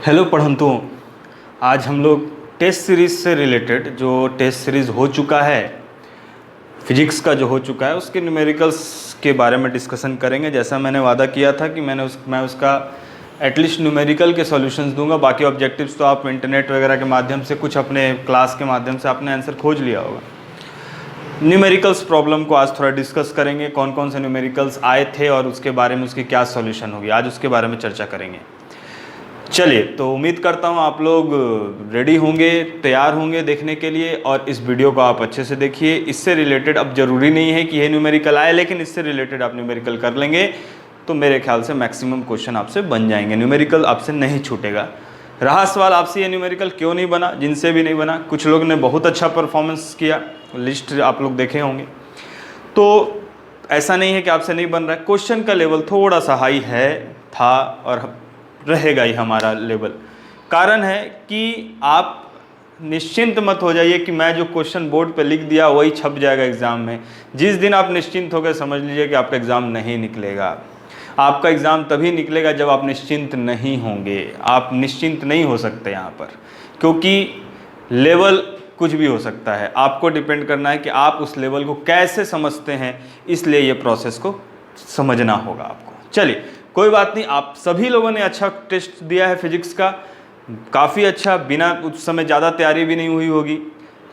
Hello पढ़न्तुओं, आज हम लोग टेस्ट सीरीज़ से रिलेटेड जो टेस्ट सीरीज़ हो चुका है फिजिक्स का जो हो चुका है उसके न्यूमेरिकल्स के बारे में डिस्कशन करेंगे। जैसा मैंने वादा किया था कि मैं उसका एटलीस्ट न्यूमेरिकल के सॉल्यूशंस दूंगा। बाकी ऑब्जेक्टिव्स तो आप इंटरनेट वगैरह के माध्यम से कुछ अपने क्लास के माध्यम से आपने आंसर खोज लिया होगा। न्यूमेरिकल्स प्रॉब्लम को आज थोड़ा डिस्कस करेंगे, कौन कौन से न्यूमेरिकल्स आए थे और उसके बारे में उसकी क्या सॉल्यूशन होगी, आज उसके बारे में चर्चा करेंगे। चलिए, तो उम्मीद करता हूँ आप लोग रेडी होंगे, तैयार होंगे देखने के लिए, और इस वीडियो को आप अच्छे से देखिए। इससे रिलेटेड अब ज़रूरी नहीं है कि ये न्यूमेरिकल आए, लेकिन इससे रिलेटेड आप न्यूमेरिकल कर लेंगे तो मेरे ख्याल से मैक्सिमम क्वेश्चन आपसे बन जाएंगे, न्यूमेरिकल आपसे नहीं छूटेगा। रहा सवाल आपसे ये न्यूमेरिकल क्यों नहीं बना, जिनसे भी नहीं बना, कुछ लोग ने बहुत अच्छा परफॉर्मेंस किया, लिस्ट आप लोग देखे होंगे, तो ऐसा नहीं है कि आपसे नहीं बन रहा है। क्वेश्चन का लेवल थोड़ा सा हाई है, था और रहेगा ही हमारा लेवल। कारण है कि आप निश्चिंत मत हो जाइए कि मैं जो क्वेश्चन बोर्ड पे लिख दिया वही छप जाएगा एग्ज़ाम में। जिस दिन आप निश्चिंत हो गए, समझ लीजिए कि आपका एग्ज़ाम नहीं निकलेगा। आपका एग्ज़ाम तभी निकलेगा जब आप निश्चिंत नहीं होंगे। आप निश्चिंत नहीं हो सकते यहाँ पर, क्योंकि लेवल कुछ भी हो सकता है। आपको डिपेंड करना है कि आप उस लेवल को कैसे समझते हैं, इसलिए ये प्रोसेस को समझना होगा आपको। चलिए, कोई बात नहीं, आप सभी लोगों ने अच्छा टेस्ट दिया है फिजिक्स का, काफ़ी अच्छा, बिना उस समय ज़्यादा तैयारी भी नहीं हुई होगी,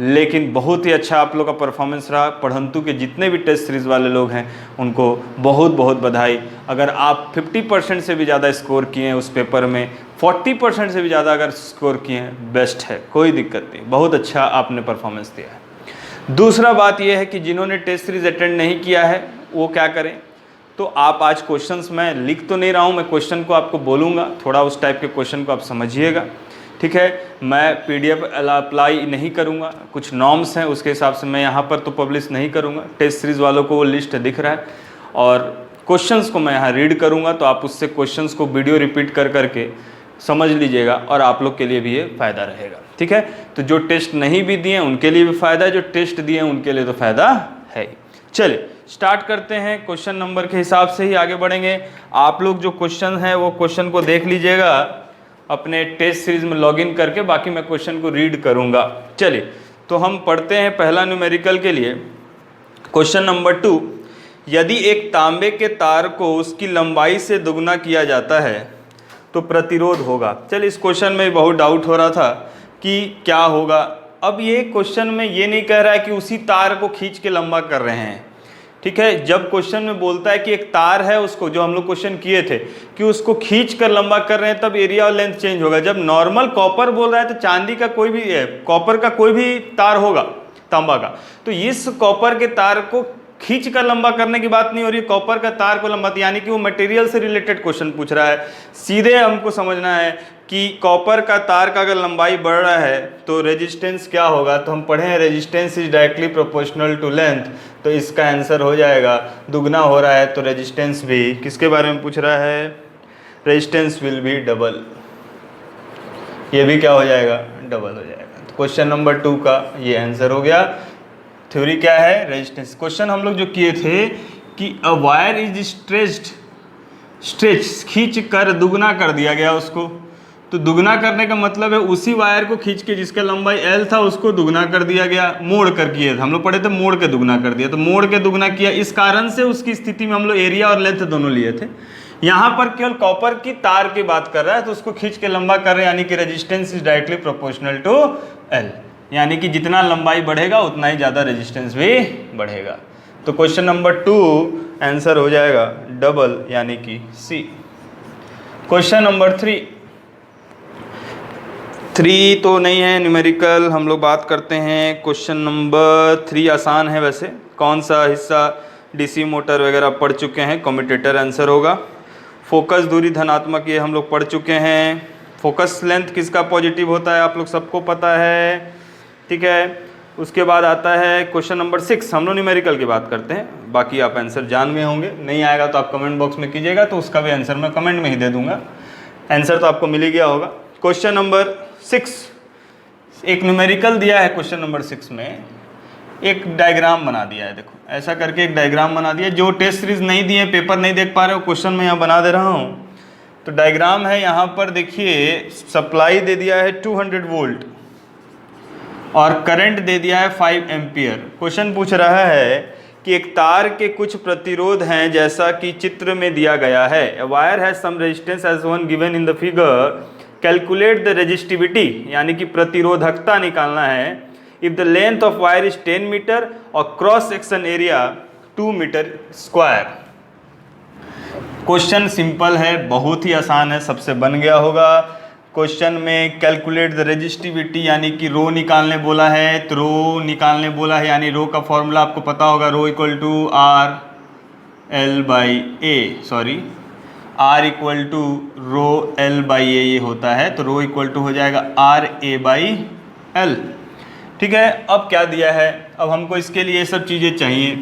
लेकिन बहुत ही अच्छा आप लोग का परफॉर्मेंस रहा। पढ़न्तु के जितने भी टेस्ट सीरीज़ वाले लोग हैं उनको बहुत बहुत बधाई। अगर आप 50% से भी ज़्यादा स्कोर किए हैं उस पेपर में, 40% से भी ज़्यादा अगर स्कोर किए हैं, बेस्ट है, कोई दिक्कत नहीं, बहुत अच्छा आपने परफॉर्मेंस दिया है। दूसरा बात यह है कि जिन्होंने टेस्ट सीरीज़ अटेंड नहीं किया है वो क्या करें, तो आप आज क्वेश्चंस मैं लिख तो नहीं रहा हूँ, मैं क्वेश्चन को आपको बोलूँगा, थोड़ा उस टाइप के क्वेश्चन को आप समझिएगा, ठीक है। मैं पीडीएफ अप्लाई नहीं करूँगा, कुछ नॉर्म्स हैं उसके हिसाब से मैं यहाँ पर तो पब्लिश नहीं करूँगा। टेस्ट सीरीज़ वालों को वो लिस्ट दिख रहा है और क्वेश्चंस को मैं यहाँ रीड करूँगा, तो आप उससे क्वेश्चंस को वीडियो रिपीट कर करके समझ लीजिएगा और आप लोग के लिए भी ये फ़ायदा रहेगा, ठीक है। तो जो टेस्ट नहीं भी दिए उनके लिए भी फ़ायदा है, जो टेस्ट दिए उनके लिए तो फ़ायदा है। चलिए स्टार्ट करते हैं, क्वेश्चन नंबर के हिसाब से ही आगे बढ़ेंगे। आप लोग जो क्वेश्चन है वो क्वेश्चन को देख लीजिएगा अपने टेस्ट सीरीज में लॉगिन करके, बाकी मैं क्वेश्चन को रीड करूंगा। चलिए, तो हम पढ़ते हैं पहला न्यूमेरिकल के लिए। क्वेश्चन नंबर 2, यदि एक तांबे के तार को उसकी लंबाई से दुगना किया जाता है तो प्रतिरोध होगा। चलिए, इस क्वेश्चन में बहुत डाउट हो रहा था कि क्या होगा। अब ये क्वेश्चन में ये नहीं कह रहा है कि उसी तार को खींच के लंबा कर रहे हैं, ठीक है। जब क्वेश्चन में बोलता है कि एक तार है, उसको जो हम लोग क्वेश्चन किए थे कि उसको खींच कर लंबा कर रहे हैं, तब एरिया और लेंथ चेंज होगा। जब नॉर्मल कॉपर बोल रहा है तो चांदी का कोई भी, कॉपर का कोई भी तार होगा, तांबा का, तो इस कॉपर के तार को खींच कर लंबा करने की बात नहीं हो रही है, कॉपर का तार को लंबा, यानी कि वो मटेरियल से रिलेटेड क्वेश्चन पूछ रहा है। सीधे हमको समझना है कि कॉपर का तार का अगर लंबाई बढ़ रहा है तो रेजिस्टेंस क्या होगा, तो हम पढ़े हैं resistance is directly proportional to length, तो इसका आंसर हो जाएगा दुगना हो रहा है तो रेजिस्टेंस भी, किसके बारे में पूछ रहा है, रेजिस्टेंस विल बी डबल, ये भी क्या हो जाएगा, डबल हो जाएगा। तो क्वेश्चन नंबर 2 का ये आंसर हो गया। थ्योरी क्या है, रेजिस्टेंस। क्वेश्चन हम लोग जो किए थे कि अ वायर इज स्ट्रेच, खींच कर दुगना कर दिया गया उसको, तो दुगना करने का मतलब है उसी वायर को खींच के जिसका लंबाई L था उसको दुगना कर दिया गया, मोड़ कर किए थे, हम लोग पढ़े थे मोड़ के दुगना कर दिया, तो मोड़ के दुगना किया, इस कारण से उसकी स्थिति में हम लोग एरिया और लेंथ दोनों लिए थे। यहाँ पर केवल कॉपर की तार की बात कर रहा है, तो उसको खींच के लंबा कर रहे हैं, यानी कि resistance is directly proportional to L, यानी कि जितना लंबाई बढ़ेगा उतना ही ज़्यादा रेजिस्टेंस भी बढ़ेगा। तो क्वेश्चन नंबर 2 आंसर हो जाएगा डबल, यानी कि C। क्वेश्चन नंबर 3 तो नहीं है न्यूमेरिकल, हम लोग बात करते हैं। क्वेश्चन नंबर 3 आसान है वैसे, कौन सा हिस्सा डीसी मोटर वगैरह पढ़ चुके हैं, कम्यूटेटर आंसर होगा। फोकस दूरी धनात्मक, ये हम लोग पढ़ चुके हैं। फोकस लेंथ किसका पॉजिटिव होता है आप लोग सबको पता है, ठीक है। उसके बाद आता है क्वेश्चन नंबर 6, हम लोग न्यूमेरिकल की बात करते हैं, बाकी आप आंसर जान गए होंगे, नहीं आएगा तो आप कमेंट बॉक्स में कीजिएगा, तो उसका भी आंसर मैं कमेंट में ही दे दूंगा, आंसर तो आपको मिल ही गया होगा। क्वेश्चन नंबर 6, एक न्यूमेरिकल दिया है क्वेश्चन नंबर 6 में, एक डायग्राम बना दिया है, देखो ऐसा करके एक डायग्राम बना दिया। जो टेस्ट सीरीज नहीं दिए, पेपर नहीं देख पा रहे हो, क्वेश्चन मैं यहाँ बना दे रहा हूँ। तो डायग्राम है यहाँ पर देखिए, सप्लाई दे दिया है 200 वोल्ट और करंट दे दिया है 5 एम्पियर। क्वेश्चन पूछ रहा है कि एक तार के कुछ प्रतिरोध हैं जैसा कि चित्र में दिया गया है। A wire has some resistance as one given in the figure. Calculate the resistivity, यानी कि प्रतिरोधकता निकालना है। If the length of wire is 10 metre और cross section area 2 metre square. Question simple है, बहुत ही आसान है, सबसे बन गया होगा। क्वेश्चन में कैलकुलेट द रेजिस्टिविटी यानी कि रो निकालने बोला है, तो रो निकालने बोला है, यानी रो का फॉर्मूला आपको पता होगा, rho equal to R L by A, sorry R equal to rho L by A ये होता है, तो रो इक्वल टू हो जाएगा आर ए बाई एल। ठीक है, अब क्या दिया है, अब हमको इसके लिए ये सब चीज़ें चाहिए,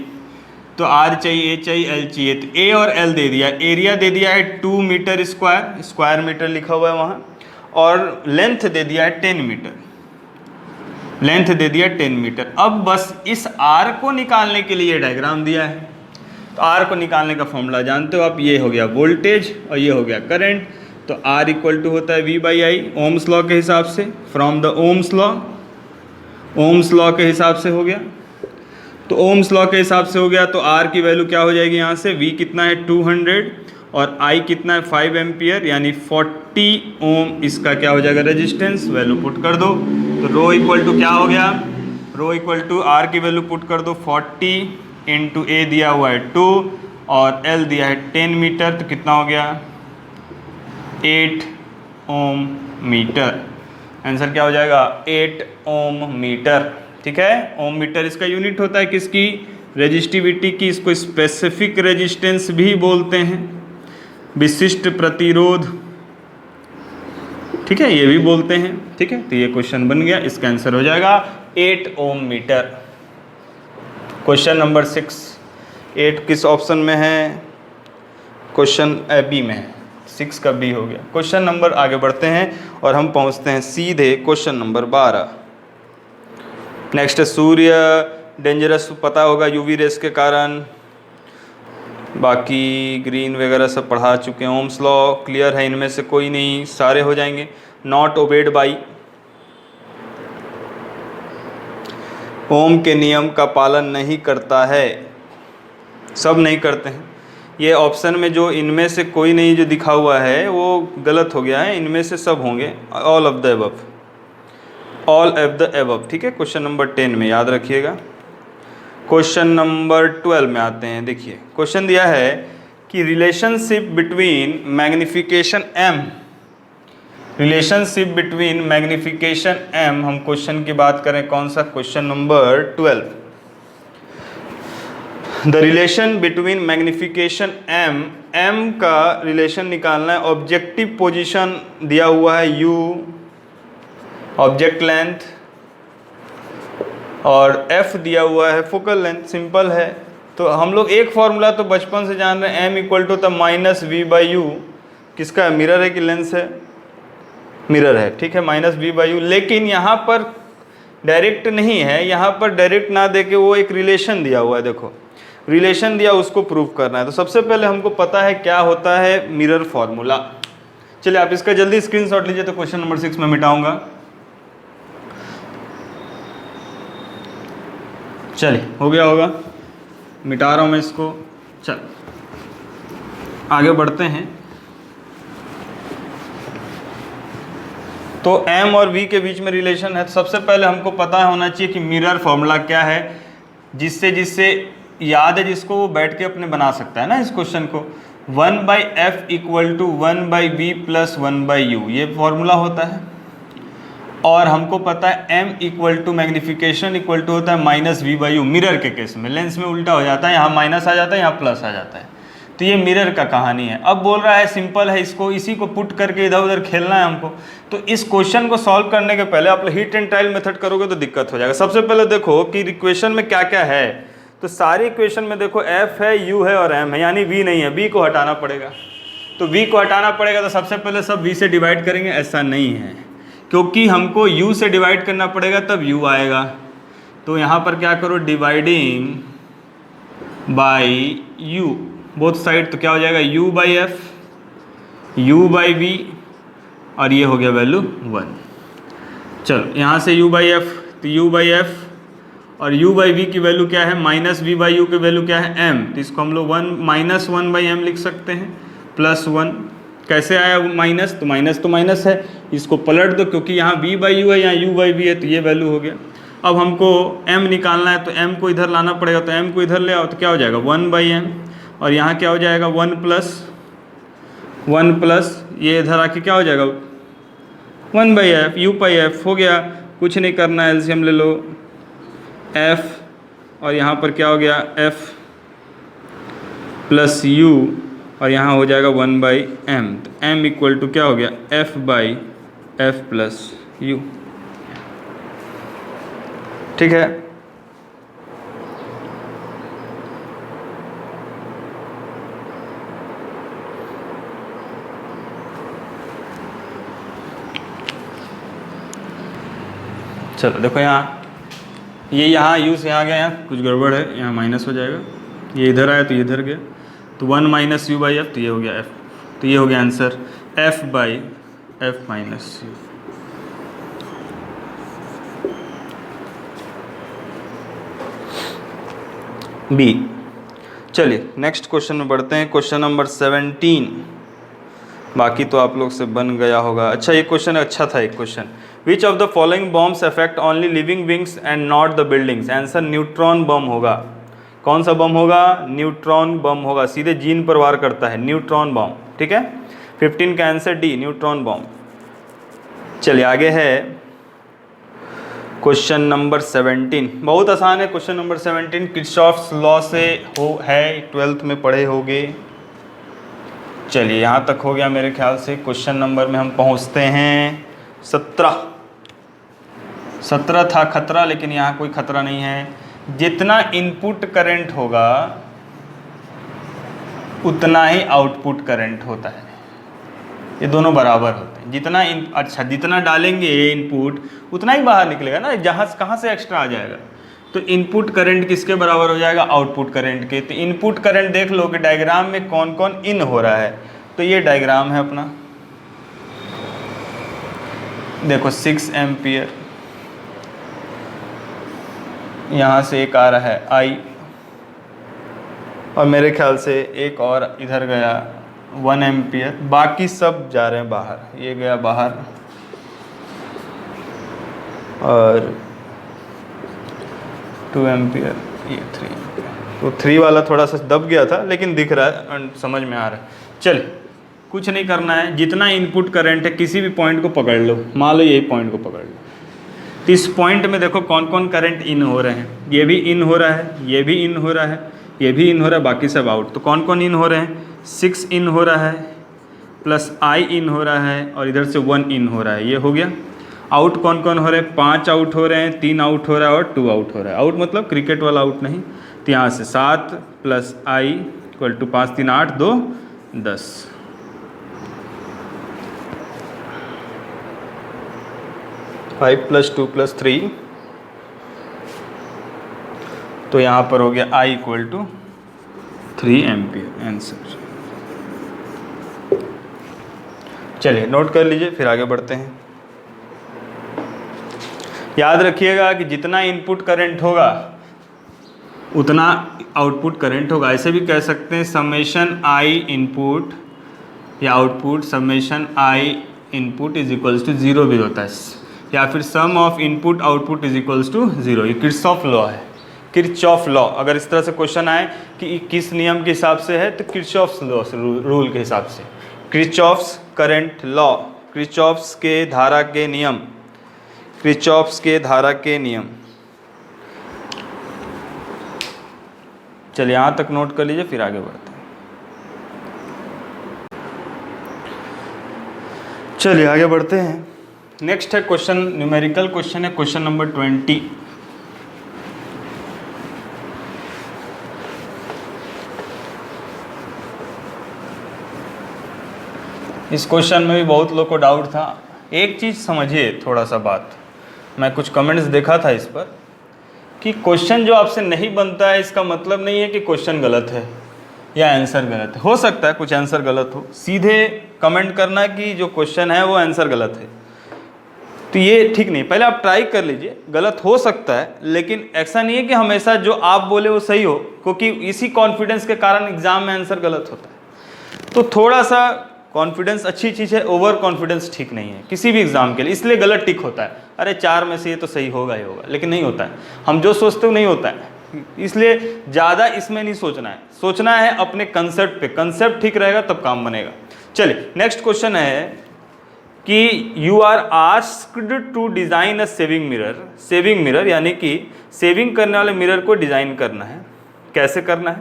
तो आर चाहिए, ए चाहिए, एल चाहिए, तो ए और एल दे दिया, एरिया दे दिया है 2 मीटर स्क्वायर, स्क्वायर मीटर लिखा हुआ है वहाँ, और लेंथ दे दिया है 10 मीटर, लेंथ दे दिया 10 मीटर। अब बस इस आर को निकालने के लिए डायग्राम दिया है, तो आर को निकालने का फॉर्मूला जानते हो आप, ये हो गया वोल्टेज और ये हो गया करंट, तो आर इक्वल टू होता है V by I, Ohm's law के हिसाब से, from the Ohm's law, Ohm's law के हिसाब से हो गया, तो ओम्स लॉ के हिसाब से हो गया, तो आर की वैल्यू क्या हो जाएगी यहाँ से, वी कितना है 200 और आई कितना है 5 एम्पियर, यानी 40 ओम इसका क्या हो जाएगा रेजिस्टेंस, वैल्यू पुट कर दो, तो रो इक्वल टू क्या हो गया, रो इक्वल टू आर की वैल्यू पुट कर दो 40 इंटू ए दिया हुआ है 2 और एल दिया है 10 मीटर, तो कितना हो गया 8 ओम मीटर। आंसर क्या हो जाएगा 8 ओम मीटर। ठीक है, ओम मीटर इसका यूनिट होता है किसकी, रेजिस्टिविटी की, इसको स्पेसिफिक रेजिस्टेंस भी बोलते हैं, विशिष्ट प्रतिरोध, ठीक है, ये भी बोलते हैं। ठीक है, तो ये क्वेश्चन बन गया, इसका आंसर हो जाएगा 8 ओम मीटर। क्वेश्चन नंबर 6, 8 किस ऑप्शन में है, क्वेश्चन बी में है, 6 का बी हो गया। क्वेश्चन नंबर आगे बढ़ते हैं और हम पहुंचते हैं सीधे क्वेश्चन नंबर 12। नेक्स्ट, सूर्य डेंजरस पता होगा यूवी रेस के कारण, बाकी ग्रीन वगैरह सब पढ़ा चुके हैं। ओम्स लॉ क्लियर है, इनमें से कोई नहीं, सारे हो जाएंगे। नॉट ओबेड बाई, ओम के नियम का पालन नहीं करता है, सब नहीं करते हैं। ये ऑप्शन में जो इनमें से कोई नहीं जो दिखा हुआ है वो गलत हो गया है, इनमें से सब होंगे, all of the above, all of the above. ठीक है, क्वेश्चन नंबर 10 में याद रखिएगा। क्वेश्चन नंबर 12 में आते हैं। देखिए क्वेश्चन दिया है कि relationship between magnification M, relationship between magnification M, हम क्वेश्चन की बात करें कौन सा, question number 12। The relation between magnification M, M का रिलेशन निकालना है। ऑब्जेक्टिव पोजीशन दिया हुआ है यू, ऑब्जेक्ट लेंथ, और एफ दिया हुआ है फोकल लेंथ, सिंपल है। तो हम लोग एक फॉर्मूला तो बचपन से जान रहे हैं, M equal to the minus V by U, किसका है, मिरर है कि लेंस है, मिरर है। ठीक है, माइनस वी बाई यू, लेकिन यहाँ पर डायरेक्ट नहीं है, यहाँ पर डायरेक्ट ना दे के वो एक रिलेशन दिया हुआ है, देखो रिलेशन दिया, उसको प्रूव करना है। तो सबसे पहले हमको पता है क्या होता है मिरर फॉर्मूला। चलिए आप इसका जल्दी स्क्रीनशॉट लीजिए, तो क्वेश्चन नंबर 6 में मिटाऊंगा। चलिए हो गया होगा, मिटा रहा हूँ मैं इसको। चल आगे बढ़ते हैं। तो m और v के बीच में रिलेशन है, तो सबसे पहले हमको पता होना चाहिए कि मिरर फॉर्मूला क्या है, जिससे याद है जिसको वो बैठ के अपने बना सकता है ना इस क्वेश्चन को। 1/f equal to 1/v plus 1/u, ये फॉर्मूला होता है। और हमको पता है m equal to magnification equal to होता है minus V by U. Mirror के केस में, लेंस में उल्टा हो जाता है, यहाँ माइनस आ जाता है, यहाँ प्लस आ जाता है। तो ये मिरर का कहानी है। अब बोल रहा है सिंपल है, इसको इसी को पुट करके इधर उधर खेलना है हमको। तो इस क्वेश्चन को सॉल्व करने के पहले आप हीट एंड ट्रायल मेथड करोगे तो दिक्कत हो जाएगा। सबसे पहले देखो कि इक्वेशन में क्या क्या है। तो सारी इक्वेशन में देखो f है, u है और m है, यानी v नहीं है, v को हटाना पड़ेगा। तो v को हटाना पड़ेगा, तो सबसे पहले सब v से डिवाइड करेंगे, ऐसा नहीं है, क्योंकि हमको u से डिवाइड करना पड़ेगा तब u आएगा। तो यहाँ पर क्या करो, dividing by u both side, तो क्या हो जाएगा u by F u by V और ये हो गया वैल्यू 1। चलो यहाँ से u बाई एफ, तो u बाई एफ और u बाई वी की वैल्यू क्या है, माइनस वी बाई यू की वैल्यू क्या है m, तो इसको हम लोग 1 बाई एम लिख सकते हैं प्लस 1। कैसे आया माइनस, तो माइनस है, इसको पलट दो क्योंकि यहाँ v बाई यू है, यहाँ u बाई वी है, तो ये वैल्यू हो गया। अब हमको m निकालना है तो m को इधर लाना पड़ेगा, तो m को इधर ले आओ तो क्या हो जाएगा 1 बाई एम, और यहाँ क्या हो जाएगा 1 प्लस ये इधर आके क्या हो जाएगा 1 by F, you by F हो गया। कुछ नहीं करना है, एलसीएम ले लो f, और यहाँ पर क्या हो गया f प्लस u, और यहाँ हो जाएगा 1 बाई एम, तो m इक्वल टू क्या हो गया f by F plus you. ठीक है, चलो देखो यहाँ ये यहाँ u से यहाँ गया, यहाँ कुछ गड़बड़ है, यहाँ माइनस हो जाएगा, ये इधर आया तो ये इधर गया, तो 1 माइनस यू बाई एफ, तो ये हो गया f, तो ये हो गया answer f by F minus U. B. चलिए नेक्स्ट क्वेश्चन में बढ़ते हैं, क्वेश्चन नंबर 17। बाकी तो आप लोग से बन गया होगा। अच्छा ये क्वेश्चन अच्छा था एक question, which of the following bombs affect only living beings and not the buildings. Answer neutron bomb होगा। कौन सा बम होगा, न्यूट्रॉन बम होगा, सीधे जीन पर वार करता है न्यूट्रॉन बम। ठीक है, 15 का आंसर डी न्यूट्रॉन बम। चलिए आगे है क्वेश्चन नंबर 17, बहुत आसान है क्वेश्चन नंबर 17, किरचॉफ्स लॉ से है, 12th में पढ़े होगे। चलिए यहाँ तक हो गया मेरे ख्याल से। क्वेश्चन नंबर में हम पहुँचते हैं 17 था खतरा, लेकिन यहाँ कोई खतरा नहीं है। जितना इनपुट करंट होगा उतना ही आउटपुट करंट होता है, ये दोनों बराबर होते हैं। जितना डालेंगे इनपुट उतना ही बाहर निकलेगा ना, जहाँ कहाँ से एक्स्ट्रा आ जाएगा। तो इनपुट करंट किसके बराबर हो जाएगा, आउटपुट करंट के। तो इनपुट करंट देख लो कि डायग्राम में कौन कौन इन हो रहा है, तो ये डायग्राम है अपना, देखो 6 एम्पियर, यहाँ से एक आ रहा है I, और मेरे ख्याल से एक और इधर गया 1 एम्पियर, बाकी सब जा रहे हैं बाहर। ये गया बाहर और 2 एम्पियर, ये 3 एम्पियर। तो 3 वाला थोड़ा सा दब गया था, लेकिन दिख रहा है, समझ में आ रहा है। चल कुछ नहीं करना है, जितना इनपुट करंट है किसी भी पॉइंट को पकड़ लो, मान लो यही पॉइंट को पकड़ लो, तो इस पॉइंट में देखो कौन कौन करंट इन हो रहे हैं। ये भी इन हो रहा है, ये भी इन हो रहा है, ये भी इन हो रहा है, बाकी सब आउट। तो कौन कौन इन हो रहे हैं, 6 इन हो रहा है प्लस I इन हो रहा है और इधर से 1 इन हो रहा है, ये हो गया। आउट कौन कौन हो रहे हैं, 5 आउट हो रहे हैं, 3 आउट हो रहा है और 2 आउट हो रहा है। आउट मतलब क्रिकेट वाला आउट नहीं। तो यहाँ से 7 plus I equal to 5 3 8 2 10। Five plus 2 plus 3, तो यहाँ पर हो गया I equal to 3 ampere answer. चलिए नोट कर लीजिए, फिर आगे बढ़ते हैं। याद रखिएगा कि जितना इनपुट करंट होगा उतना आउटपुट करंट होगा। ऐसे भी कह सकते हैं समेशन I इनपुट या output, summation I input is equals to 0 भी होता है, या फिर sum of input output is equals to 0। ये किरचॉफ लॉ है, किरचॉफ लॉ। अगर इस तरह से क्वेश्चन आए कि किस नियम के हिसाब से है, तो किरचॉफ्स लॉ रूल के हिसाब से, किरचॉफ्स करंट लॉ, किरचॉफ्स के धारा के नियम, किरचॉफ्स के धारा के नियम। चलिए यहाँ तक नोट कर लीजिए, फिर आगे बढ़ते हैं। चलिए आगे बढ़ते हैं। नेक्स्ट है क्वेश्चन, न्यूमेरिकल क्वेश्चन है, क्वेश्चन नंबर 20। इस क्वेश्चन में भी बहुत लोग को डाउट था। एक चीज़ समझिए थोड़ा सा बात, मैं कुछ कमेंट्स देखा था इस पर कि क्वेश्चन जो आपसे नहीं बनता है इसका मतलब नहीं है कि क्वेश्चन गलत है। या आंसर गलत है। हो सकता है कुछ आंसर गलत हो, सीधे कमेंट करना कि जो क्वेश्चन है वो आंसर गलत है, तो ये ठीक नहीं। पहले आप ट्राई कर लीजिए, गलत हो सकता है, लेकिन ऐसा नहीं है कि हमेशा जो आप बोले वो सही हो, क्योंकि इसी कॉन्फिडेंस के कारण एग्जाम में आंसर गलत होता है। तो थोड़ा सा कॉन्फिडेंस अच्छी चीज़ है, ओवर कॉन्फिडेंस ठीक नहीं है किसी भी एग्जाम के लिए, इसलिए गलत टिक होता है। अरे 4 में से ये तो सही होगा ही होगा, लेकिन नहीं होता है। हम जो सोचते हो नहीं होता है, इसलिए ज़्यादा इसमें नहीं सोचना है, सोचना है अपने कंसेप्ट पे। कंसेप्ट ठीक रहेगा तब काम बनेगा। चलिए नेक्स्ट क्वेश्चन है कि you are asked to design a shaving mirror. Shaving mirror यानी कि सेविंग करने वाले मिरर को डिज़ाइन करना है। कैसे करना है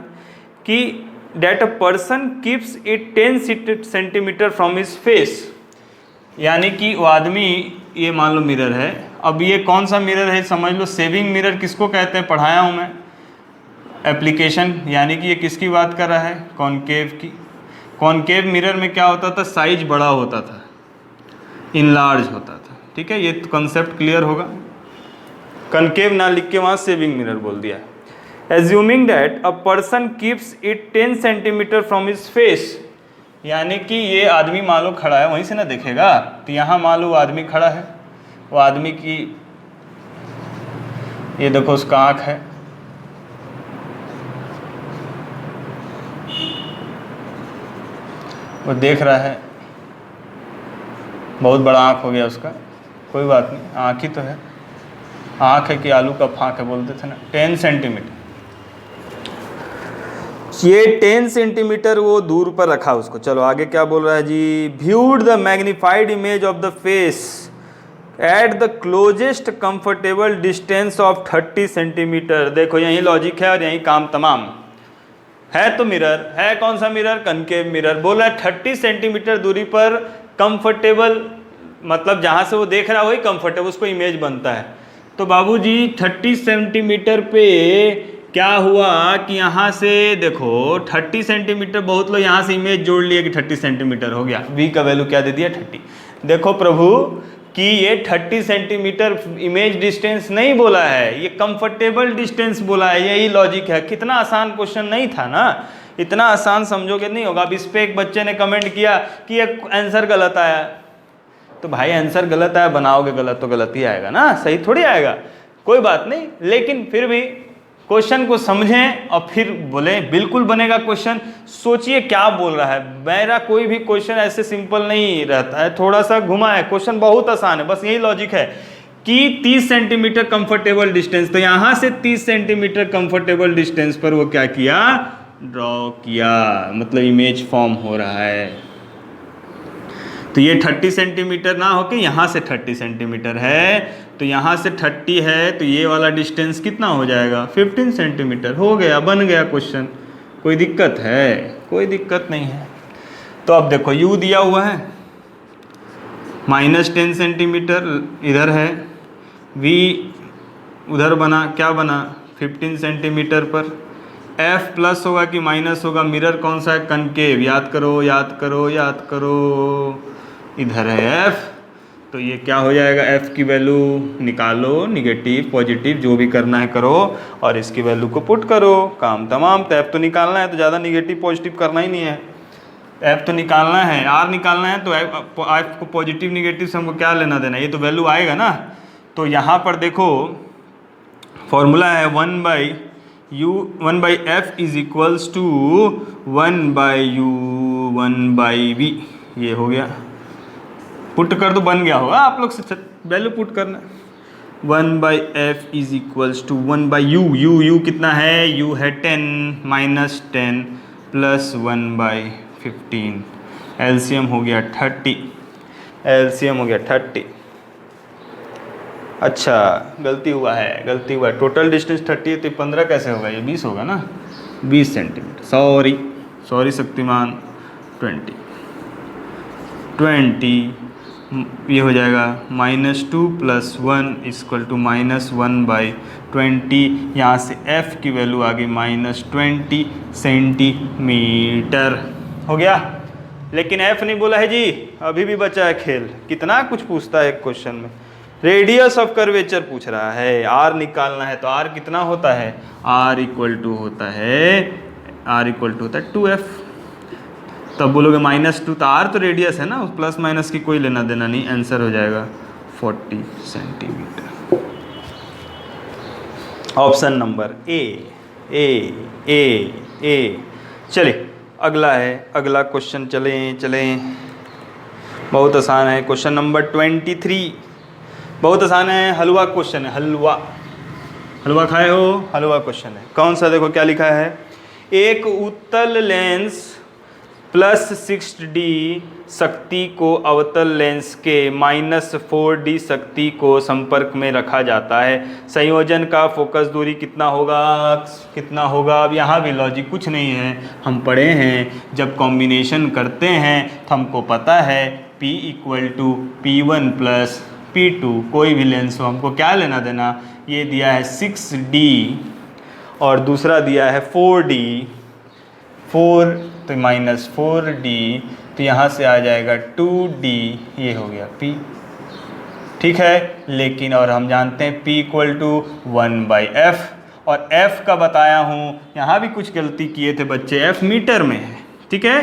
कि that a person keeps it 10 centimetre from his face, यानी कि वो आदमी, ये मान लो मिरर है। अब ये कौन सा मिरर है समझ लो। सेविंग मिरर किसको कहते हैं पढ़ाया हूँ मैं, एप्लीकेशन, यानी कि ये किसकी बात कर रहा है, कॉनकेव की। कॉनकेव मिरर में क्या होता था, साइज बड़ा होता था, इनलार्ज होता था। ठीक है, ये तो कंसेप्ट क्लियर होगा। कनकेव ना लिख के वहाँ सेविंग मिरर बोल दिया। Assuming that a person keeps it 10 centimetre from his face, यानी कि ये आदमी मान लो खड़ा है, वहीं से ना देखेगा, तो यहाँ मान लो आदमी खड़ा है, वो आदमी की ये देखो उसका आँख है, वो देख रहा है, बहुत बड़ा आँख हो गया उसका, कोई बात नहीं, आँख ही तो है। आँख है कि आलू का फाँक है बोलते थे ना। 10 सेंटीमीटर, ये 10 सेंटीमीटर वो दूर पर रखा उसको। चलो आगे क्या बोल रहा है जी। Viewed the magnified image of the face at the closest comfortable distance of 30 centimetre. देखो यही लॉजिक है और यही काम तमाम है। तो मिरर है, कौन सा मिरर, कनकेव मिरर। बोला 30 सेंटीमीटर दूरी पर कंफर्टेबल, मतलब जहाँ से वो देख रहा है वही कंफर्टेबल, उसको इमेज बनता है। तो बाबूजी 30 सेंटीमीटर पे क्या हुआ कि यहाँ से देखो 30 सेंटीमीटर, बहुत लोग यहाँ से इमेज जोड़ लिए कि 30 सेंटीमीटर हो गया, v का वैल्यू क्या दे दिया 30। देखो प्रभु कि ये 30 सेंटीमीटर इमेज डिस्टेंस नहीं बोला है, ये कंफर्टेबल डिस्टेंस बोला है। यही लॉजिक है। कितना आसान क्वेश्चन नहीं था ना, इतना आसान समझोगे नहीं होगा। अब इस पर एक बच्चे ने कमेंट किया कि ये आंसर गलत आया, तो भाई आंसर गलत आया, बनाओगे गलत तो गलत ही आएगा ना, सही थोड़ी आएगा। कोई बात नहीं, लेकिन फिर भी क्वेश्चन को समझें और फिर बोले, बिल्कुल बनेगा क्वेश्चन। सोचिए क्या बोल रहा है। मेरा कोई भी क्वेश्चन ऐसे सिंपल नहीं रहता है, थोड़ा सा घुमा है। क्वेश्चन बहुत आसान है, बस यही लॉजिक है कि 30 सेंटीमीटर कंफर्टेबल डिस्टेंस, तो यहाँ से 30 सेंटीमीटर कंफर्टेबल डिस्टेंस पर वो क्या किया, ड्रॉ किया, मतलब इमेज फॉर्म हो रहा है। तो ये 30 सेंटीमीटर ना होके यहाँ से 30 सेंटीमीटर है, तो यहाँ से 30 है, तो ये वाला डिस्टेंस कितना हो जाएगा, 15 सेंटीमीटर। हो गया, बन गया क्वेश्चन। कोई दिक्कत है, कोई दिक्कत नहीं है। तो अब देखो u दिया हुआ है, -10 सेंटीमीटर इधर है, v उधर बना, क्या बना 15 सेंटीमीटर पर। f प्लस होगा कि माइनस होगा, मिरर कौन सा है, कनकेव। याद करो याद करो याद करो, इधर है f, तो ये क्या हो जाएगा, f की वैल्यू निकालो, निगेटिव पॉजिटिव जो भी करना है करो, और इसकी वैल्यू को पुट करो, काम तमाम। तो f तो निकालना है, तो ज़्यादा निगेटिव पॉजिटिव करना ही नहीं है, f तो निकालना है, r निकालना है, तो f को पॉजिटिव निगेटिव से हमको क्या लेना देना, ये तो वैल्यू आएगा ना। तो यहाँ पर देखो फॉर्मूला है 1/f is equals to 1/u 1/v, ये हो गया। पुट कर दो, बन गया होगा, आप लोग से वैल्यू पुट करना। 1/f is equals to 1/u, u कितना है, u है 10 -10 प्लस 1/15, एलसीएम हो गया 30, एलसीएम हो गया 30। अच्छा गलती हुआ है, गलती हुआ है। टोटल डिस्टेंस 30 है, तो 15 कैसे होगा, ये 20 होगा ना, 20 सेंटीमीटर। सॉरी शक्तिमान, 20 ये हो जाएगा -2 + 1 = -1/20। यहाँ से f की वैल्यू आ गई -20 सेंटीमीटर, हो गया। लेकिन f नहीं बोला है जी, अभी भी बचा है खेल। कितना कुछ पूछता है एक क्वेश्चन में। रेडियस ऑफ कर्वेचर पूछ रहा है, r निकालना है, तो r कितना होता है, r = होता है आर इक्वल टू होता है 2f। तब बोलोगे -2, तो आर तो रेडियस है ना, प्लस माइनस की कोई लेना देना नहीं, आंसर हो जाएगा 40 सेंटीमीटर। Option number A. चलिए अगला है, अगला क्वेश्चन चलें। बहुत आसान है, क्वेश्चन नंबर 23। बहुत आसान है, हलवा क्वेश्चन है, हलवा खाए हो, हलवा क्वेश्चन है। कौन सा, देखो क्या लिखा है, एक उत्तल लेंस +6D शक्ति को अवतल लेंस के -4D शक्ति को संपर्क में रखा जाता है। संयोजन का फोकस दूरी कितना होगा। अब यहाँ भी लॉजिक कुछ नहीं है, हम पढ़े हैं जब कॉम्बिनेशन करते हैं तो हमको पता है P = P1 + P2, कोई भी लेंस हो हमको क्या लेना देना, ये दिया है 6D और दूसरा दिया है 4D, 4 तो -4D, तो यहाँ से आ जाएगा 2D, ये हो गया P, ठीक है। लेकिन और हम जानते हैं P = 1/f, और f का बताया हूँ, यहाँ भी कुछ गलती किए थे बच्चे, f मीटर में है, ठीक है।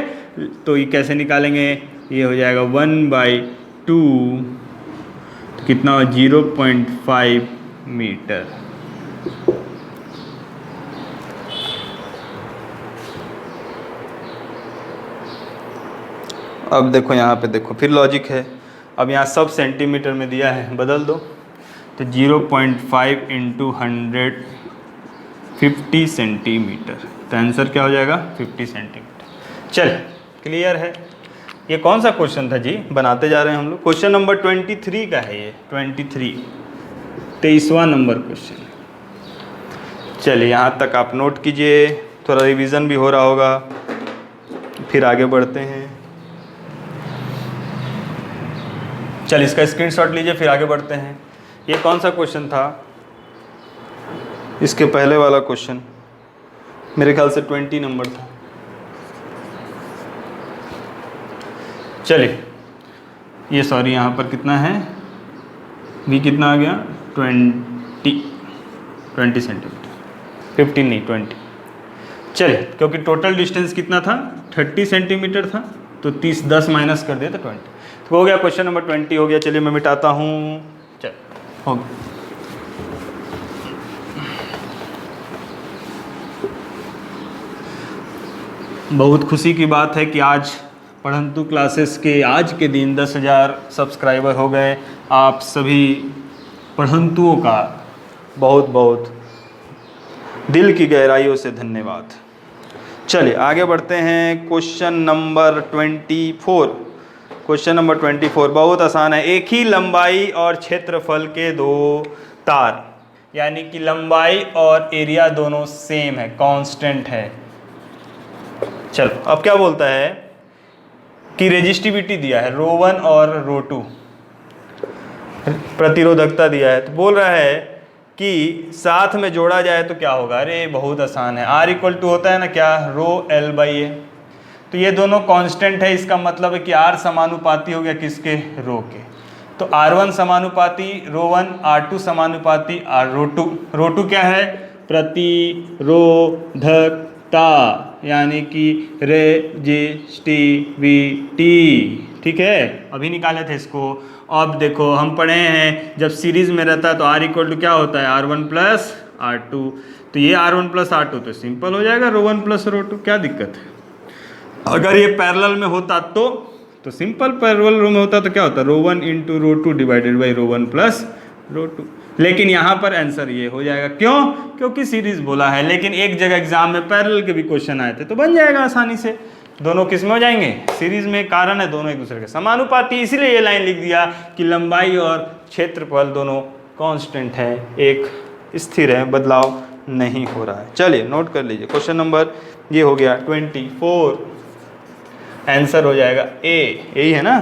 तो ये कैसे निकालेंगे, ये हो जाएगा 1/2, तो कितना हो 0.5 मीटर। अब देखो यहाँ पे देखो, फिर लॉजिक है, अब यहाँ सब सेंटीमीटर में दिया है, बदल दो, तो 0.5 × 100 50 सेंटीमीटर, तो आंसर क्या हो जाएगा 50 सेंटीमीटर। चल क्लियर है। ये कौन सा क्वेश्चन था जी, बनाते जा रहे हैं हम लोग। क्वेश्चन नंबर 23 का है ये, 23वां नंबर क्वेश्चन। चलिए यहाँ तक आप नोट कीजिए, थोड़ा रिवीजन भी हो रहा होगा, फिर आगे बढ़ते हैं। चल इसका स्क्रीनशॉट लीजिए, फिर आगे बढ़ते हैं। ये कौन सा क्वेश्चन था, इसके पहले वाला क्वेश्चन मेरे ख्याल से 20 नंबर था। चलिए ये सॉरी यहाँ पर कितना है, भी कितना आ गया 20 सेंटीमीटर, 15 नहीं 20। चलिए क्योंकि टोटल डिस्टेंस कितना था 30 सेंटीमीटर था, तो 10 माइनस कर दिया तो 20, तो हो गया क्वेश्चन नंबर 20 हो गया। चलिए मैं मिटाता हूँ, चल हो गया। बहुत खुशी की बात है कि आज पढ़ंतु क्लासेस के आज के दिन 10,000 सब्सक्राइबर हो गए। आप सभी पढ़ंतुओं का बहुत बहुत दिल की गहराइयों से धन्यवाद। चलिए आगे बढ़ते हैं, क्वेश्चन नंबर 24। क्वेश्चन नंबर 24 बहुत आसान है। एक ही लंबाई और क्षेत्रफल के दो तार, यानी कि लंबाई और एरिया दोनों सेम है, कांस्टेंट है। चलो अब क्या बोलता है कि रेजिस्टिविटी दिया है ρ1 और ρ2, प्रतिरोधकता दिया है, तो बोल रहा है कि साथ में जोड़ा जाए तो क्या होगा। अरे बहुत आसान है, R = होता है ना क्या, ρl/a, तो ये दोनों कांस्टेंट है, इसका मतलब है कि R समानुपाती हो गया किसके, ρ के। तो R1 समानुपाती ρ1, R2 समानुपाती ρ2। ρ2 क्या है, प्रतिरोधकता, यानी कि रेजिस्टिविटी, ठीक है। अभी निकाले थे इसको। अब देखो हम पढ़े हैं जब सीरीज में रहता है तो R = क्या होता है, R1 + R2, तो ये R1 + R2 तो सिंपल हो जाएगा ρ1 + ρ2, क्या दिक्कत है। अगर ये पैरेलल में होता तो सिंपल पैरेलल में होता तो क्या होता, ρ1 × ρ2 / ρ1 + ρ2, लेकिन यहाँ पर आंसर ये हो जाएगा। क्यों, क्योंकि सीरीज बोला है। लेकिन एक जगह एग्जाम में पैरेलल के भी क्वेश्चन आए थे तो बन जाएगा आसानी से, दोनों किस में हो जाएंगे, सीरीज में। कारण है दोनों एक दूसरे के समानुपाती, इसीलिए ये लाइन लिख दिया कि लंबाई और क्षेत्रफल दोनों कांस्टेंट है, एक स्थिर है, बदलाव नहीं हो रहा है। चलिए नोट कर लीजिए, क्वेश्चन नंबर ये हो गया 24, आंसर हो जाएगा ए। यही है ना,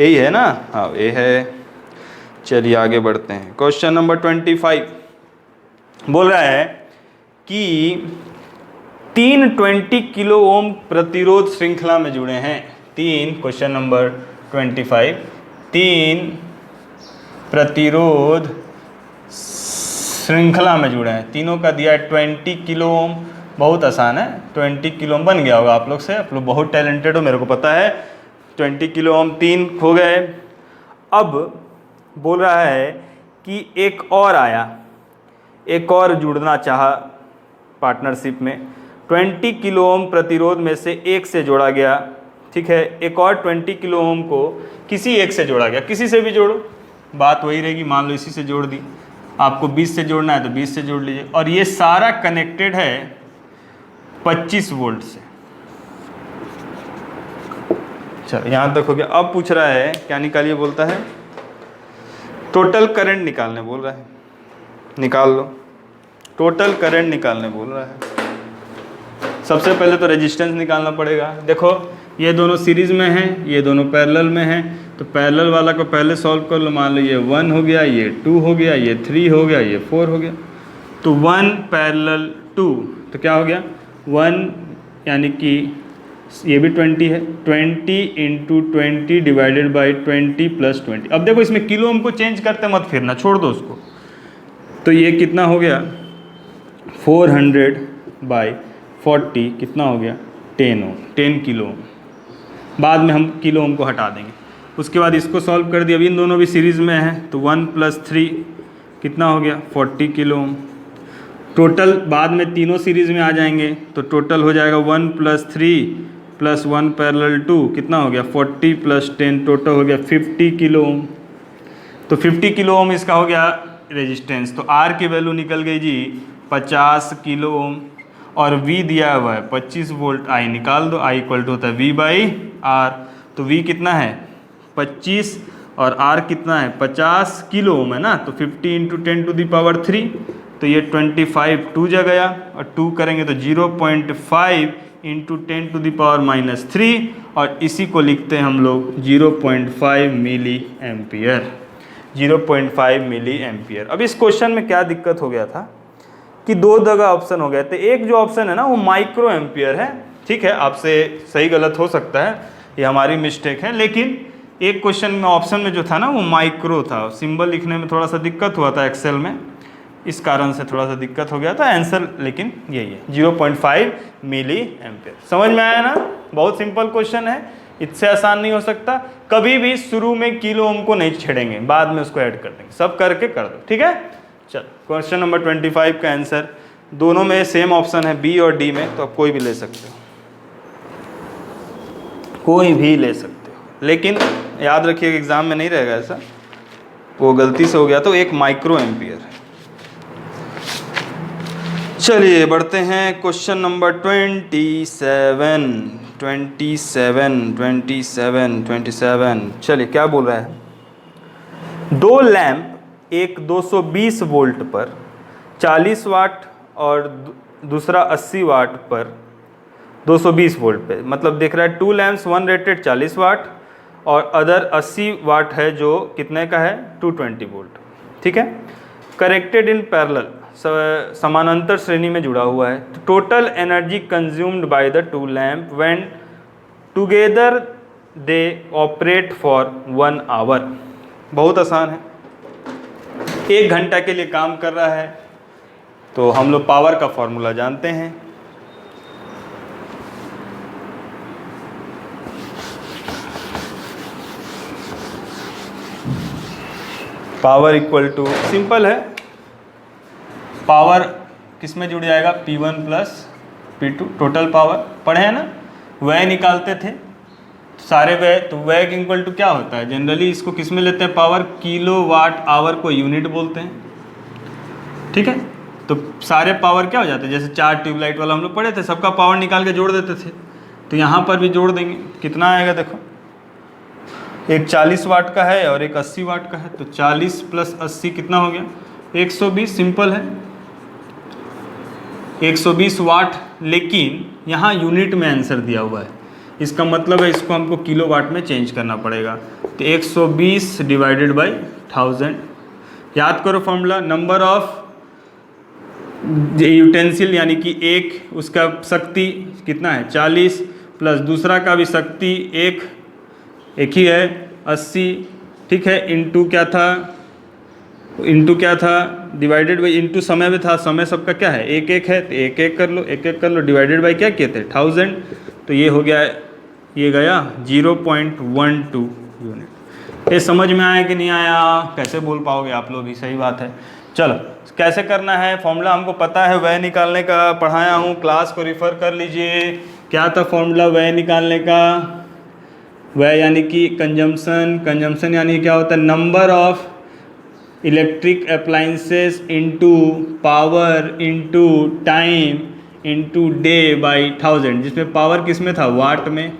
यही है ना, हाँ ए है। चलिए आगे बढ़ते हैं, क्वेश्चन नंबर 25 बोल रहा है कि 3 20 किलो ओम प्रतिरोध श्रृंखला में जुड़े हैं। क्वेश्चन नंबर 25, 3 प्रतिरोध श्रृंखला में जुड़े हैं, तीनों का दिया है 20 किलो ओम, बहुत आसान है, 20 किलो ओम बन गया होगा आप लोग से, आप लोग बहुत टैलेंटेड हो, मेरे को पता है। 20 किलो ओम 3 हो गए। अब बोल रहा है कि एक और आया, एक और जुड़ना चाहा पार्टनरशिप में, 20 किलो ओम प्रतिरोध में से एक से जोड़ा गया, ठीक है। एक और 20 किलो ओम को किसी एक से जोड़ा गया, किसी से भी जोड़ो, बात वही रहेगी। मान लो इसी से जोड़ दी, आपको 20 से जोड़ना है तो 20 से जोड़ लीजिए, और ये सारा कनेक्टेड है 25 वोल्ट से। चलो यहाँ तक हो गया। अब पूछ रहा है क्या निकालिए, बोलता है टोटल करंट निकालने बोल रहा है, निकाल लो। टोटल करंट निकालने बोल रहा है। सबसे पहले तो रेजिस्टेंस निकालना पड़ेगा। देखो ये दोनों सीरीज में हैं, ये दोनों पैरेलल में हैं, तो पैरेलल वाला को पहले सॉल्व कर लो। मान लो ये 1 हो गया, ये 2 हो गया, ये 3 हो गया, ये 4 हो गया, तो 1 पैरेलल 2, तो क्या हो गया 1, यानी कि ये भी 20 है, 20 इंटू 20 डिवाइडेड बाई 20 प्लस 20। अब देखो इसमें किलो ओम को चेंज करते मत फिरना, छोड़ दो उसको। तो ये कितना हो गया 400 बाई 40 कितना हो गया 10 ओम, 10 किलो ओम। बाद में हम किलो ओम को हटा देंगे। उसके बाद इसको सॉल्व कर दिया, अभी इन दोनों भी सीरीज़ में है, तो 1 प्लस 3 कितना हो गया 40 किलो ओम। टोटल बाद में तीनों सीरीज़ में आ जाएंगे, तो टोटल हो जाएगा 1 प्लस 3 प्लस 1 पैरेलल 2 कितना हो गया 40 प्लस 10, टोटल हो गया 50 किलो ओम। तो 50 किलो ओम इसका हो गया रेजिस्टेंस। तो आर की वैल्यू निकल गई जी 50 किलो ओम, और V दिया हुआ है 25 वोल्ट। I निकाल दो, I इक्वल टू होता है V बाई आर। तो V कितना है 25 और R कितना है 50 किलो ओम है ना, तो 50 इंटू 10 टू दी पावर 3, तो ये 25 2 जा गया, और 2 करेंगे तो 0.5 into 10 to the power minus 3, और इसी को लिखते हैं हम लोग 0.5 मिली एम्पियर, 0.5 मिली एम्पियर। अब इस क्वेश्चन में क्या दिक्कत हो गया था कि दो जगह ऑप्शन हो गए थे। एक जो ऑप्शन है ना वो माइक्रो एम्पियर है, ठीक है, आपसे सही गलत हो सकता है, ये हमारी मिस्टेक है, लेकिन एक क्वेश्चन में ऑप्शन में जो था ना वो माइक्रो था, सिंबल लिखने में थोड़ा सा दिक्कत हुआ था एक्सेल में, इस कारण से थोड़ा सा दिक्कत हो गया था। आंसर लेकिन यही है 0.5 मिली एम्पियर। समझ में आया ना, बहुत सिंपल क्वेश्चन है, इससे आसान नहीं हो सकता। कभी भी शुरू में किलो ओम को नहीं छेड़ेंगे, बाद में उसको ऐड कर देंगे, सब करके कर दो, ठीक है। चल क्वेश्चन नंबर 25 का आंसर, दोनों में सेम ऑप्शन है बी और डी में, तो आप कोई भी ले सकते हो, कोई भी ले सकते हो, लेकिन याद रखिए एग्जाम में नहीं रहेगा ऐसा, वो गलती से हो गया तो एक माइक्रो एम्पियर है। चलिए बढ़ते हैं क्वेश्चन नंबर 27। चलिए क्या बोल रहा है, दो लैंप एक 220 वोल्ट पर 40 वाट और दूसरा 80 वाट पर 220 वोल्ट पे, मतलब देख रहा है 2 लैंप्स, 1 रेटेड 40 वाट और अदर 80 वाट है जो कितने का है 220 वोल्ट, ठीक है। कनेक्टेड इन पैरेलल, समानांतर श्रेणी में जुड़ा हुआ है। तो total energy consumed by the 2 lamp when together they operate for 1 hour. बहुत आसान है, 1 घंटा के लिए काम कर रहा है, तो हम लोग पावर का फॉर्मूला जानते हैं। पावर इक्वल टू, सिंपल है, पावर किस में जुड़ जाएगा P1 plus P2, total power पढ़े हैं ना, व्यय निकालते थे सारे व्यय, तो व्यय इक्वल टू क्या होता है, जनरली इसको किस में लेते हैं पावर, किलो वाट आवर को यूनिट बोलते हैं, ठीक है। तो सारे पावर क्या हो जाते हैं, जैसे 4 ट्यूबलाइट वाला हम लोग पढ़े थे, सबका पावर निकाल के जोड़ देते थे, तो यहाँ पर भी जोड़ देंगे, कितना आएगा देखो, एक 40 वाट का है और एक 80 वाट का है, तो 40 प्लस 80 कितना हो गया 120, सिंपल है 120 वाट, लेकिन यहाँ यूनिट में आंसर दिया हुआ है, इसका मतलब है इसको हमको किलो वाट में चेंज करना पड़ेगा। तो 120 डिवाइडेड बाई 1000, याद करो फॉर्मूला, नंबर ऑफ यूटेंसिल यानी कि एक, उसका शक्ति कितना है 40 प्लस दूसरा का भी शक्ति एक ही है 80, ठीक है, इनटू क्या था इंटू क्या था, डिवाइडेड बाई, इंटू समय में था, समय सबका क्या है, एक एक है, तो एक एक कर लो, एक एक कर लो, डिवाइडेड बाई क्या किए थे 1000, तो ये हो गया, ये गया 0.12 यूनिट। ये समझ में आया कि नहीं आया, कैसे बोल पाओगे आप लोग भी, सही बात है। चलो कैसे करना है, फॉर्मूला हमको पता है, वह निकालने का पढ़ाया हूँ, क्लास को रिफ़र कर लीजिए। क्या था फॉर्मूला वह निकालने का, वह यानी कि कंजम्पशन, कंजम्पशन यानी क्या होता है, number of electric appliances into power into time into day by 1000, जिसमें पावर किस में था, वाट में,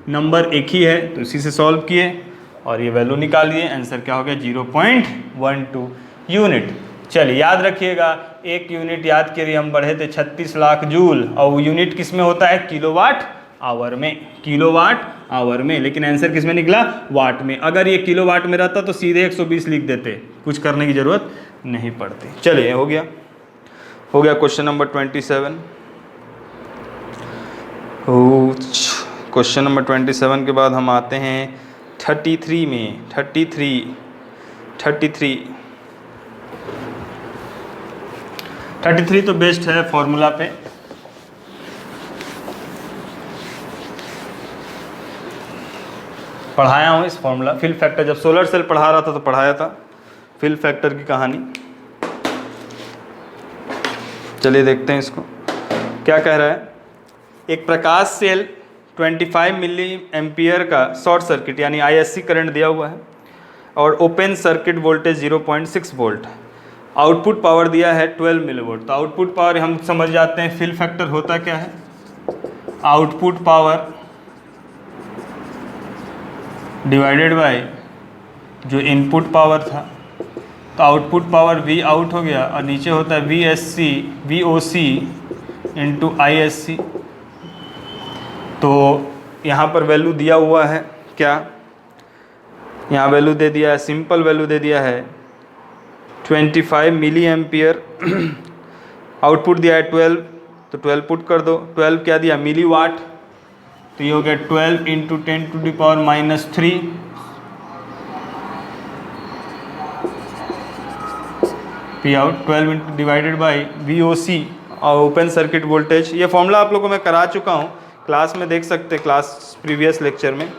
नंबर एक ही है तो इसी से सॉल्व किए और ये वैल्यू निकाल लिए, आंसर क्या हो गया 0.12 यूनिट। चलिए याद रखिएगा, एक यूनिट याद करिए, हम बढ़े थे 36 लाख जूल, और यूनिट किस में होता है, किलोवाट आवर में, किलोवाट आवर में, लेकिन आंसर किस में निकला, वाट में। अगर ये किलोवाट में रहता तो सीधे 120 लिख देते, कुछ करने की जरूरत नहीं पड़ती। चलिए हो गया क्वेश्चन नंबर 27। क्वेश्चन नंबर 27 के बाद हम आते हैं 33 में। 33 तो बेस्ट है फॉर्मूला पे। पढ़ाया हूँ इस फॉर्मूला, फिल फैक्टर, जब सोलर सेल पढ़ा रहा था तो पढ़ाया था फिल फैक्टर की कहानी। चलिए देखते हैं इसको क्या कह रहा है। एक प्रकाश सेल 25 मिली एम्पियर का शॉर्ट सर्किट यानी आईएससी करंट दिया हुआ है और open circuit voltage 0.6 volt, output power दिया है 12 मिलीवोल्ट। तो आउटपुट पावर हम समझ जाते हैं, फिल फैक्टर होता क्या है, आउटपुट पावर डिवाइडेड बाय जो इनपुट पावर था, तो आउटपुट पावर वी आउट हो गया और नीचे होता है V O C into I S C. तो यहाँ पर वैल्यू दिया हुआ है क्या, यहाँ वैल्यू दे दिया है, सिंपल वैल्यू दे दिया है 25 मिली एम्पियर, आउटपुट दिया है 12, तो 12 पुट कर दो, 12 क्या दिया, मिली वाट, तो ये हो गया 12 into 10⁻³ P out, 12 into divided by VOC और ओपन सर्किट वोल्टेज। ये फॉर्मूला आप लोगों को मैं करा चुका हूँ, क्लास में देख सकते हैं, क्लास प्रीवियस लेक्चर में।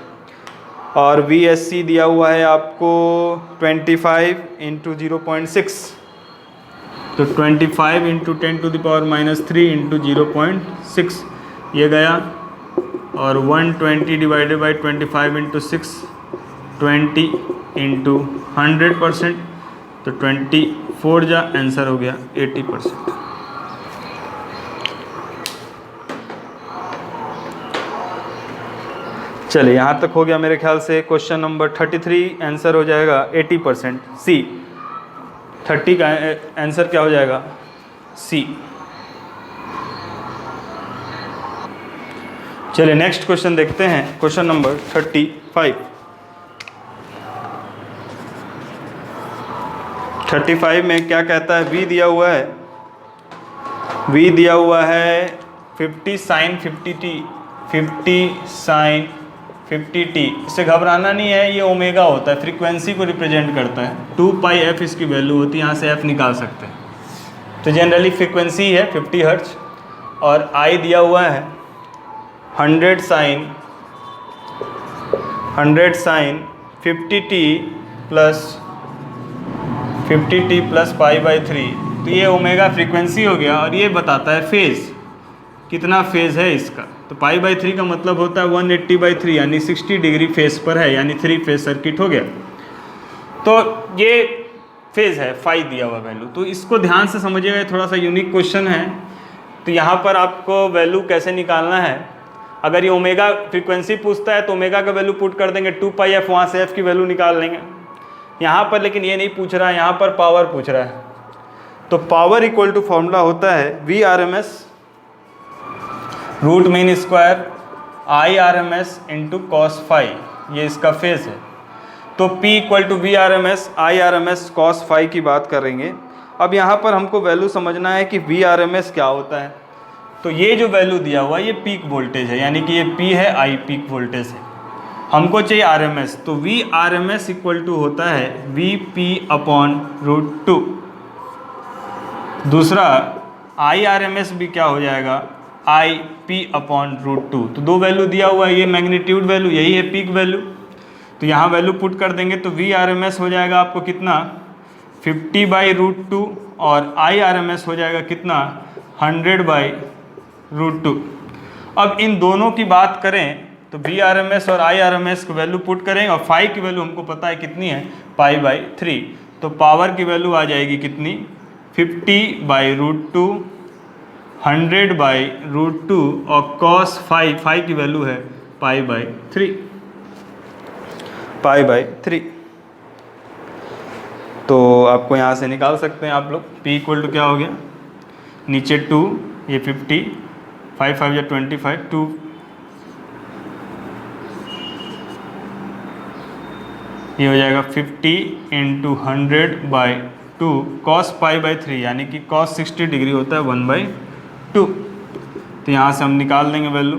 और VSC दिया हुआ है आपको 25 इंटू 0.6, तो 25 इंटू 10⁻³ इंटू 0.6 ये गया, और 120 डिवाइडेड बाई 25 इंटू 6, 20 इंटू 100%, तो 24 जा आंसर हो गया 80%। चलिए यहाँ तक हो गया मेरे ख्याल से। क्वेश्चन नंबर 33 आंसर हो जाएगा 80%, सी। 30 का आंसर क्या हो जाएगा, सी। चलिए नेक्स्ट क्वेश्चन देखते हैं, क्वेश्चन नंबर 35। 35 में क्या कहता है, V दिया हुआ है, V दिया हुआ है 50 sin 50t, 50 sin 50t। इससे घबराना नहीं है, ये ओमेगा होता है, फ्रीक्वेंसी को रिप्रेजेंट करता है, 2πf इसकी वैल्यू होती है, यहाँ से f निकाल सकते हैं। तो जनरली फ्रीक्वेंसी है 50 हर्ट्ज, और I दिया हुआ है 100 sin 50t plus 50t plus π/3, तो ये ओमेगा फ्रीक्वेंसी हो गया, और ये बताता है फेज़, कितना फेज़ है इसका। तो π/3 का मतलब होता है 180/3 यानी 60 डिग्री फेज़ पर है, यानी 3 फेज़ सर्किट हो गया। तो ये फेज़ है, फाई दिया हुआ वैल्यू, तो इसको ध्यान से समझिएगा, थोड़ा सा यूनिक क्वेश्चन है। तो यहाँ पर आपको वैल्यू कैसे निकालना है, अगर ये ओमेगा फ्रीक्वेंसी पूछता है तो ओमेगा का वैल्यू पुट कर देंगे, 2πf, वहाँ से f की वैल्यू निकाल लेंगे। यहाँ पर लेकिन ये नहीं पूछ रहा है, यहाँ पर पावर पूछ रहा है। तो पावर इक्वल टू फॉर्मूला होता है VRMS root mean square IRMS into cos phi, ये इसका फेज़ है। तो P equal to VRMS IRMS cos phi की बात करेंगे। अब यहाँ पर हमको वैल्यू समझना है कि VRMS क्या होता है। तो ये जो वैल्यू दिया हुआ है ये पीक वोल्टेज है, यानी कि ये P है, I पीक वोल्टेज है। हमको चाहिए RMS, तो VRMS इक्वल टू होता है VP/√2। दूसरा IRMS भी क्या हो जाएगा, IP/√2। तो दो वैल्यू दिया हुआ है, ये मैग्नीट्यूड वैल्यू, यही है पीक वैल्यू। तो यहाँ वैल्यू पुट कर देंगे तो VRMS हो जाएगा आपको कितना 50/√2 और IRMS हो जाएगा कितना 100/√2। अब इन दोनों की बात करें तो VRMS और IRMS की वैल्यू पुट करेंगे और फाई की वैल्यू हमको पता है कितनी है π/3। तो पावर की वैल्यू आ जाएगी कितनी 50/√2, 100/√2 और cos फाई की वैल्यू है π/3। तो आपको यहाँ से निकाल सकते हैं आप लोग। P इक्वल टू क्या हो गया, नीचे 2, ये 50, 5 5 या 25, 2 ये हो जाएगा 50 × 100/2 cos π/3, यानी कि cos 60 डिग्री होता है 1/2। तो यहाँ से हम निकाल देंगे वैल्यू।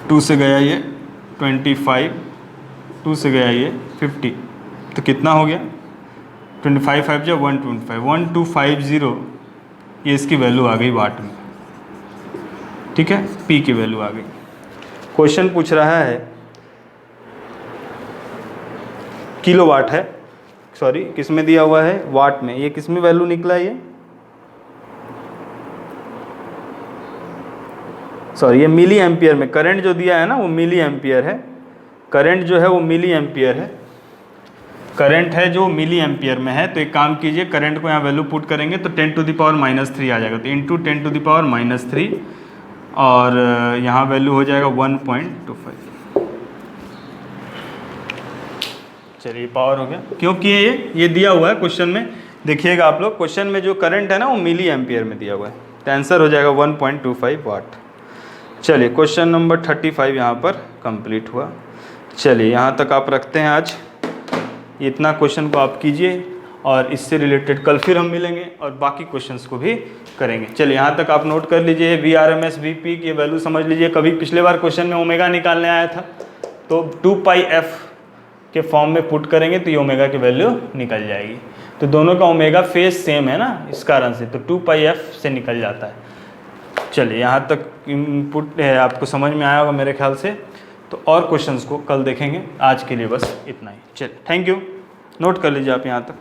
2 से गया ये 25, 2 से गया ये 50, तो कितना हो गया 25 5 या 125, 1250, ये इसकी वैल्यू आ गई वाट में। ठीक है, P की वैल्यू आ गई। क्वेश्चन पूछ रहा है किलोवाट है, सॉरी किस में दिया हुआ है, वाट में। ये किस में वैल्यू निकला है, ये सॉरी ये मिली एम्पियर में। करंट जो दिया है ना वो मिली एम्पियर है, करंट जो है वो मिली एम्पियर है, करंट है जो मिली एम्पियर में है। तो एक काम कीजिए, करंट को यहाँ वैल्यू पुट करेंगे तो 10⁻³ आ जाएगा, तो इंटू 10⁻³ और यहाँ वैल्यू हो जाएगा 1.25। चलिए पावर हो गया, क्योंकि ये दिया हुआ है क्वेश्चन में। देखिएगा आप लोग, क्वेश्चन में जो करंट है ना वो मिली एम्पियर में दिया हुआ है, तो आंसर हो जाएगा 1.25 वाट। चलिए क्वेश्चन नंबर 35 यहाँ पर कंप्लीट हुआ। चलिए यहाँ तक आप रखते हैं आज। इतना क्वेश्चन को आप कीजिए और इससे रिलेटेड कल फिर हम मिलेंगे और बाकी क्वेश्चंस को भी करेंगे। चलिए यहाँ तक आप नोट कर लीजिए, VRMS VP की वैल्यू समझ लीजिए। कभी पिछले बार क्वेश्चन में ओमेगा निकालने आया था, तो 2πf के फॉर्म में पुट करेंगे तो ये ओमेगा की वैल्यू निकल जाएगी। तो दोनों का ओमेगा फेस सेम है ना, इस कारण से तो 2πf से निकल जाता है। चलिए यहाँ तक इनपुट आपको समझ में आया होगा मेरे ख्याल से। तो और क्वेश्चंस को कल देखेंगे, आज के लिए बस इतना ही। चलिए थैंक यू, नोट कर लीजिए आप यहाँ तक।